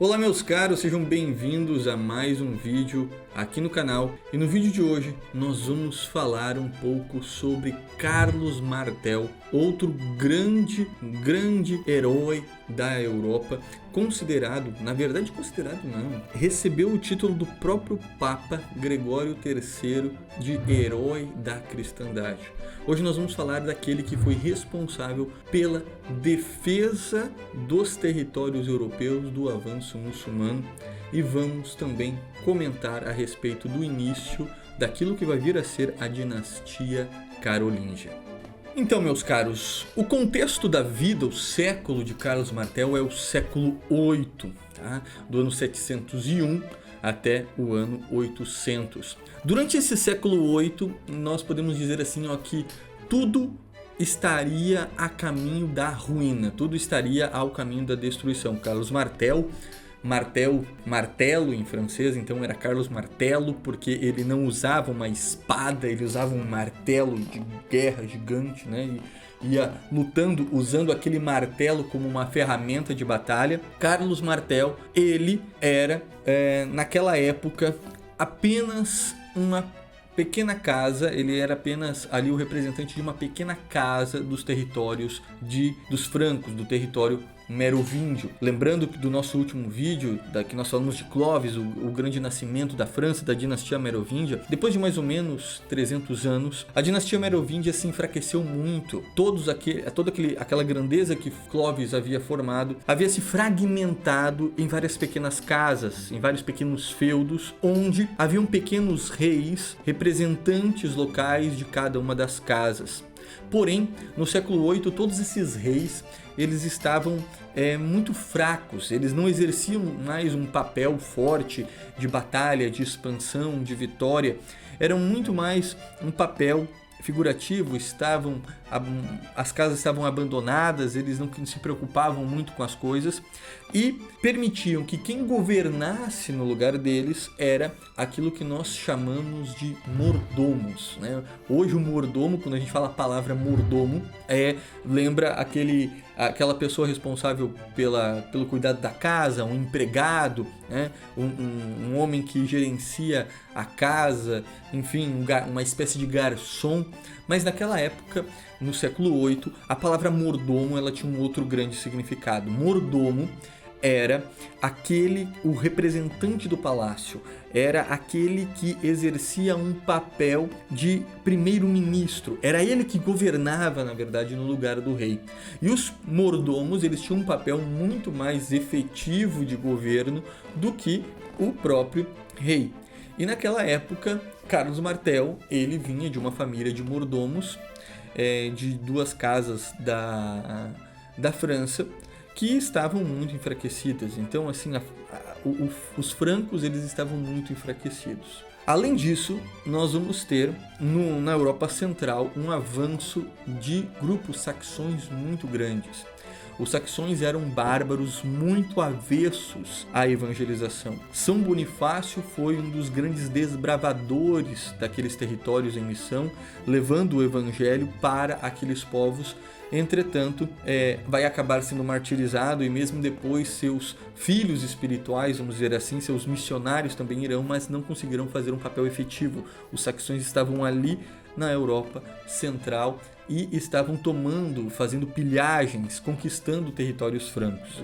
Olá meus caros, sejam bem-vindos a mais um vídeo aqui no canal. E no vídeo de hoje nós vamos falar um pouco sobre Carlos Martel, outro grande herói da Europa, considerado, na verdade considerado não, recebeu o título do próprio Papa Gregório III de herói da cristandade. Hoje nós vamos falar daquele que foi responsável pela defesa dos territórios europeus do avanço muçulmano e vamos também comentar a respeito do início daquilo que vai vir a ser a dinastia carolíngia. Então, meus caros, o contexto da vida, o século de Carlos Martel é o século VIII, tá? Do ano 701 até o ano 800. Durante esse século VIII, nós podemos dizer assim, ó, que tudo estaria a caminho da ruína, tudo estaria ao caminho da destruição. Carlos Martel, martelo em francês, então era Carlos Martelo, porque ele não usava uma espada, ele usava um martelo de guerra gigante, né? E ia lutando usando aquele martelo como uma ferramenta de batalha. Carlos Martel, ele era, naquela época, apenas uma pequena casa, ele era apenas ali o representante de uma pequena casa dos territórios dos francos, do território merovingio. Lembrando do nosso último vídeo, que nós falamos de Clovis, o grande nascimento da França, da dinastia merovingia, depois de mais ou menos 300 anos, a dinastia merovingia se enfraqueceu muito. Toda aquela grandeza que Clovis havia formado, havia se fragmentado em várias pequenas casas, em vários pequenos feudos, onde haviam pequenos reis, representantes locais de cada uma das casas. Porém, no século VIII, todos esses reis, eles estavam muito fracos, eles não exerciam mais um papel forte de batalha, de expansão, de vitória, eram muito mais um papel figurativo, as casas estavam abandonadas, eles não se preocupavam muito com as coisas e permitiam que quem governasse no lugar deles era aquilo que nós chamamos de mordomos, né? Hoje o mordomo, quando a gente fala a palavra mordomo, lembra aquela pessoa responsável pelo cuidado da casa, um empregado, né? Um homem que gerencia a casa, enfim, uma espécie de garçom. Mas naquela época, no século VIII, a palavra mordomo ela tinha um outro grande significado. Mordomo era o representante do palácio, era aquele que exercia um papel de primeiro-ministro, era ele que governava, na verdade, no lugar do rei. E os mordomos, eles tinham um papel muito mais efetivo de governo do que o próprio rei. E naquela época, Carlos Martel, ele vinha de uma família de mordomos, de duas casas da França, que estavam muito enfraquecidas. Então, assim, os francos, eles estavam muito enfraquecidos. Além disso, nós vamos ter na Europa Central um avanço de grupos saxões muito grandes. Os saxões eram bárbaros muito avessos à evangelização. São Bonifácio foi um dos grandes desbravadores daqueles territórios em missão, levando o evangelho para aqueles povos. Entretanto, vai acabar sendo martirizado e mesmo depois seus filhos espirituais, vamos dizer assim, seus missionários também irão, mas não conseguirão fazer um papel efetivo. Os saxões estavam ali na Europa Central e estavam fazendo pilhagens, conquistando territórios francos,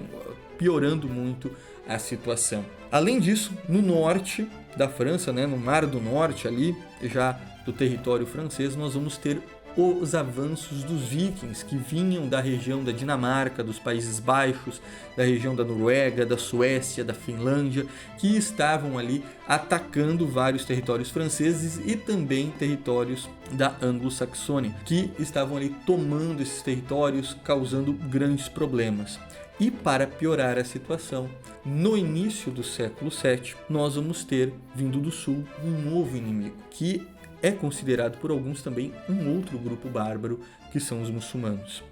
piorando muito a situação. Além disso, no norte da França, né, no Mar do Norte, ali já do território francês, nós vamos ter os avanços dos vikings que vinham da região da Dinamarca, dos Países Baixos, da região da Noruega, da Suécia, da Finlândia, que estavam ali atacando vários territórios franceses e também territórios da Anglo-Saxônia, que estavam ali tomando esses territórios, causando grandes problemas. E para piorar a situação, no início do século VII, nós vamos ter, vindo do sul, um novo inimigo, que é considerado por alguns também um outro grupo bárbaro, que são os muçulmanos.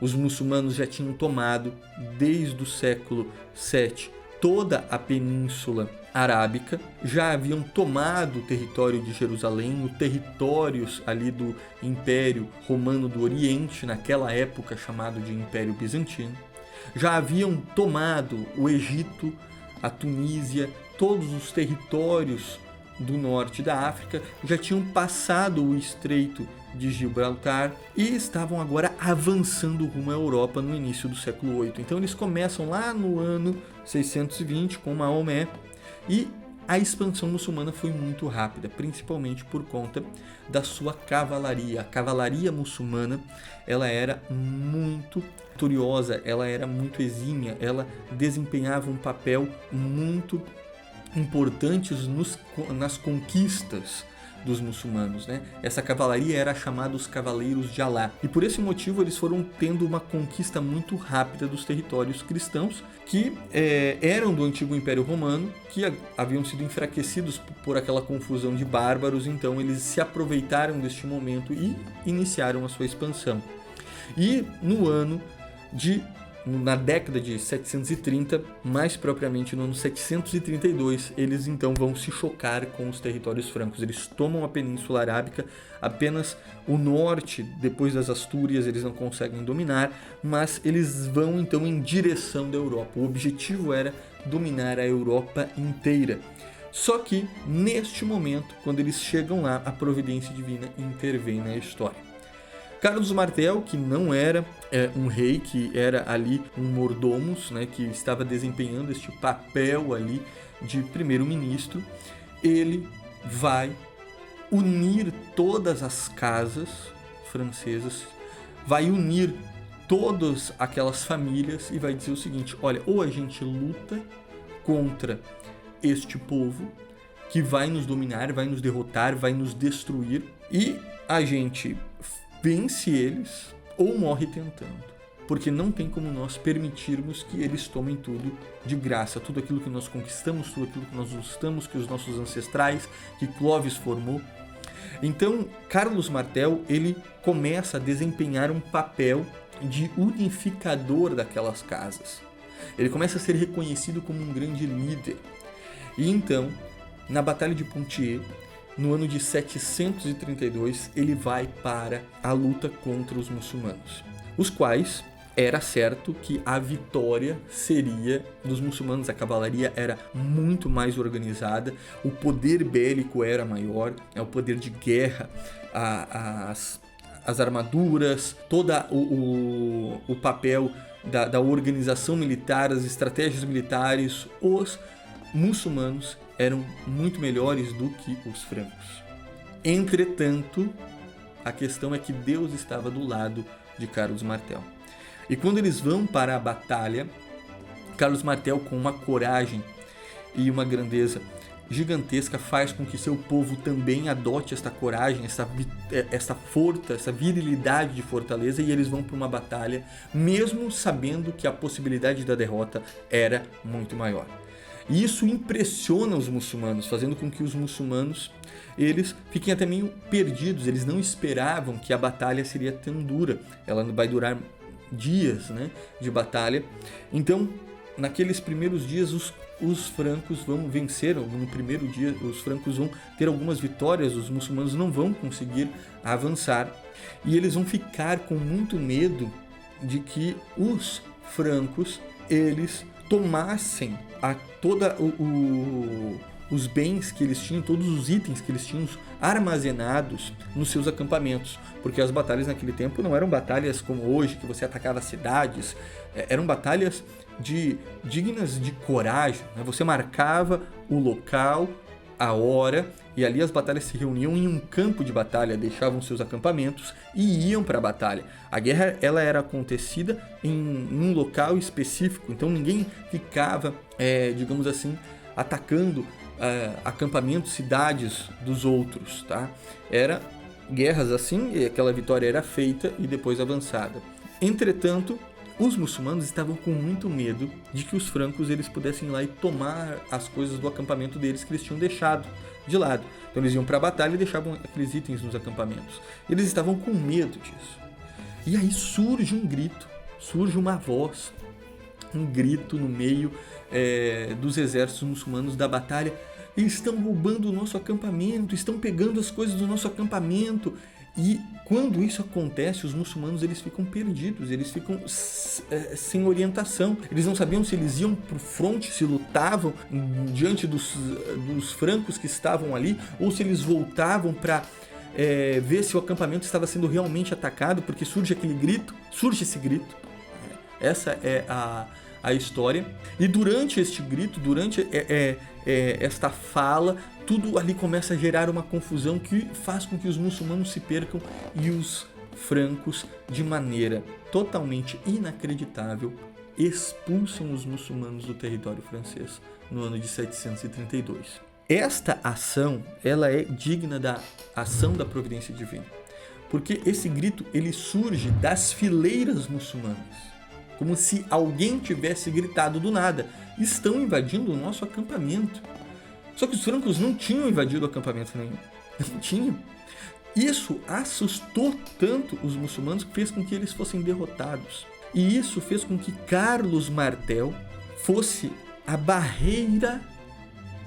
Os muçulmanos já tinham tomado, desde o século VII, toda a Península Arábica, já haviam tomado o território de Jerusalém, os territórios ali do Império Romano do Oriente, naquela época chamado de Império Bizantino, já haviam tomado o Egito, a Tunísia, todos os territórios do norte da África já tinham passado o Estreito de Gibraltar e estavam agora avançando rumo à Europa no início do século VIII. Então eles começam lá no ano 620 com Maomé e a expansão muçulmana foi muito rápida, principalmente por conta da sua cavalaria. A cavalaria muçulmana, ela era muito vitoriosa, ela era muito exímia, ela desempenhava um papel muito importante nas conquistas dos muçulmanos, né? Essa cavalaria era chamada os Cavaleiros de Alá. E por esse motivo eles foram tendo uma conquista muito rápida dos territórios cristãos que eram do antigo Império Romano, que haviam sido enfraquecidos por aquela confusão de bárbaros. Então eles se aproveitaram deste momento e iniciaram a sua expansão. E na década de 730, mais propriamente no ano 732, eles então vão se chocar com os territórios francos. Eles tomam a Península Arábica, apenas o norte, depois das Astúrias, eles não conseguem dominar, mas eles vão então em direção da Europa. O objetivo era dominar a Europa inteira. Só que, neste momento, quando eles chegam lá, a providência divina intervém na história. Carlos Martel, que não era um rei, que era ali um mordomos, né, que estava desempenhando este papel ali de primeiro-ministro, ele vai unir todas as casas francesas, vai unir todas aquelas famílias e vai dizer o seguinte: olha, ou a gente luta contra este povo que vai nos dominar, vai nos derrotar, vai nos destruir, e a gente vence eles ou morre tentando, porque não tem como nós permitirmos que eles tomem tudo de graça, tudo aquilo que nós conquistamos, tudo aquilo que nós lutamos, que os nossos ancestrais, que Clovis formou. Então, Carlos Martel, ele começa a desempenhar um papel de unificador daquelas casas. Ele começa a ser reconhecido como um grande líder. E então, na Batalha de Poitiers, no ano de 732, ele vai para a luta contra os muçulmanos, os quais era certo que a vitória seria dos muçulmanos. A cavalaria era muito mais organizada, o poder bélico era maior, o poder de guerra, as armaduras, todo o papel da organização militar, as estratégias militares. Os muçulmanos eram muito melhores do que os francos. Entretanto, a questão é que Deus estava do lado de Carlos Martel. E quando eles vão para a batalha, Carlos Martel, com uma coragem e uma grandeza gigantesca, faz com que seu povo também adote esta coragem, essa força, essa virilidade de fortaleza, e eles vão para uma batalha, mesmo sabendo que a possibilidade da derrota era muito maior. E isso impressiona os muçulmanos, fazendo com que os muçulmanos eles fiquem até meio perdidos. Eles não esperavam que a batalha seria tão dura. Ela vai durar dias, né, de batalha. Então, naqueles primeiros dias, os francos vão vencer. No primeiro dia, os francos vão ter algumas vitórias, os muçulmanos não vão conseguir avançar. E eles vão ficar com muito medo de que os francos, eles tomassem os bens que eles tinham, todos os itens que eles tinham armazenados nos seus acampamentos, porque as batalhas naquele tempo não eram batalhas como hoje, que você atacava cidades, eram batalhas dignas de coragem, né? Você marcava o local, a hora, e ali as batalhas se reuniam em um campo de batalha, deixavam seus acampamentos e iam para a batalha. A guerra, ela era acontecida em um local específico, então ninguém ficava, digamos assim, atacando acampamentos, cidades dos outros, tá? Era guerras assim, e aquela vitória era feita e depois avançada. Entretanto, os muçulmanos estavam com muito medo de que os francos eles pudessem ir lá e tomar as coisas do acampamento deles que eles tinham deixado de lado. Então eles iam para a batalha e deixavam aqueles itens nos acampamentos. Eles estavam com medo disso. E aí surge um grito, surge uma voz, um grito no meio dos exércitos muçulmanos da batalha: eles estão roubando o nosso acampamento, estão pegando as coisas do nosso acampamento. E quando isso acontece, os muçulmanos eles ficam perdidos, eles ficam sem orientação. Eles não sabiam se eles iam para o fronte, se lutavam diante dos francos que estavam ali, ou se eles voltavam para ver se o acampamento estava sendo realmente atacado, porque surge esse grito. Essa é a história. E durante este grito, durante esta fala, tudo ali começa a gerar uma confusão que faz com que os muçulmanos se percam e os francos, de maneira totalmente inacreditável, expulsam os muçulmanos do território francês no ano de 732. Esta ação, ela é digna da ação da providência divina, porque esse grito ele surge das fileiras muçulmanas, como se alguém tivesse gritado do nada: estão invadindo o nosso acampamento. Só que os francos não tinham invadido acampamento nenhum. Não tinham. Isso assustou tanto os muçulmanos que fez com que eles fossem derrotados. E isso fez com que Carlos Martel fosse a barreira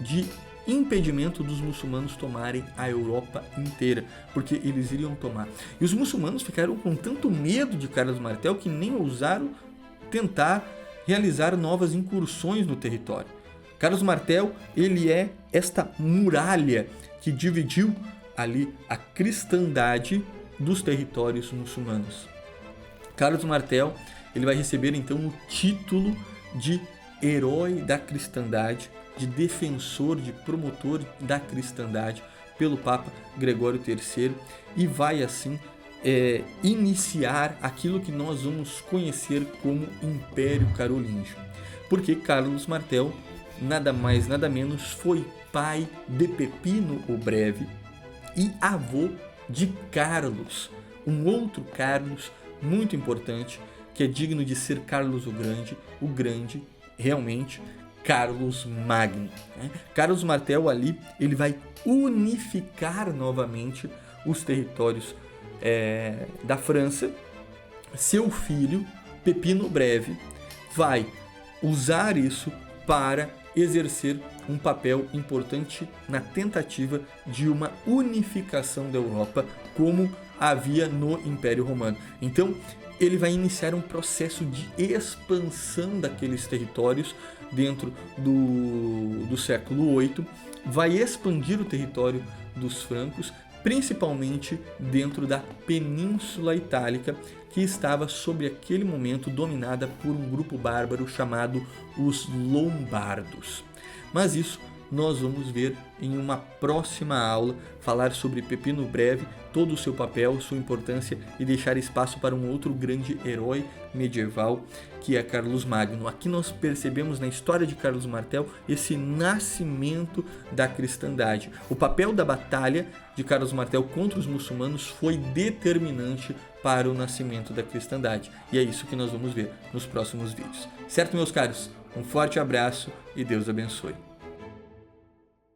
de impedimento dos muçulmanos tomarem a Europa inteira, porque eles iriam tomar. E os muçulmanos ficaram com tanto medo de Carlos Martel que nem ousaram tentar realizar novas incursões no território. Carlos Martel, ele é esta muralha que dividiu ali a cristandade dos territórios muçulmanos. Carlos Martel, ele vai receber então o título de herói da cristandade, de defensor, de promotor da cristandade pelo Papa Gregório III, e vai assim iniciar aquilo que nós vamos conhecer como Império Carolíngio. Porque Carlos Martel, nada mais nada menos, foi pai de Pepino o Breve e avô de Carlos, um outro Carlos muito importante, que é digno de ser Carlos o Grande, realmente, Carlos Magno. Carlos Martel ali, ele vai unificar novamente os territórios da França. Seu filho, Pepino Breve, vai usar isso para exercer um papel importante na tentativa de uma unificação da Europa, como havia no Império Romano. Então, ele vai iniciar um processo de expansão daqueles territórios dentro do século VIII, vai expandir o território dos francos, principalmente dentro da Península Itálica, que estava sob aquele momento dominada por um grupo bárbaro chamado os Lombardos. Mas isso nós vamos ver em uma próxima aula, falar sobre Pepino Breve, todo o seu papel, sua importância, e deixar espaço para um outro grande herói medieval, que é Carlos Magno. Aqui nós percebemos na história de Carlos Martel esse nascimento da cristandade. O papel da batalha de Carlos Martel contra os muçulmanos foi determinante para o nascimento da cristandade. E é isso que nós vamos ver nos próximos vídeos. Certo, meus caros? Um forte abraço e Deus abençoe.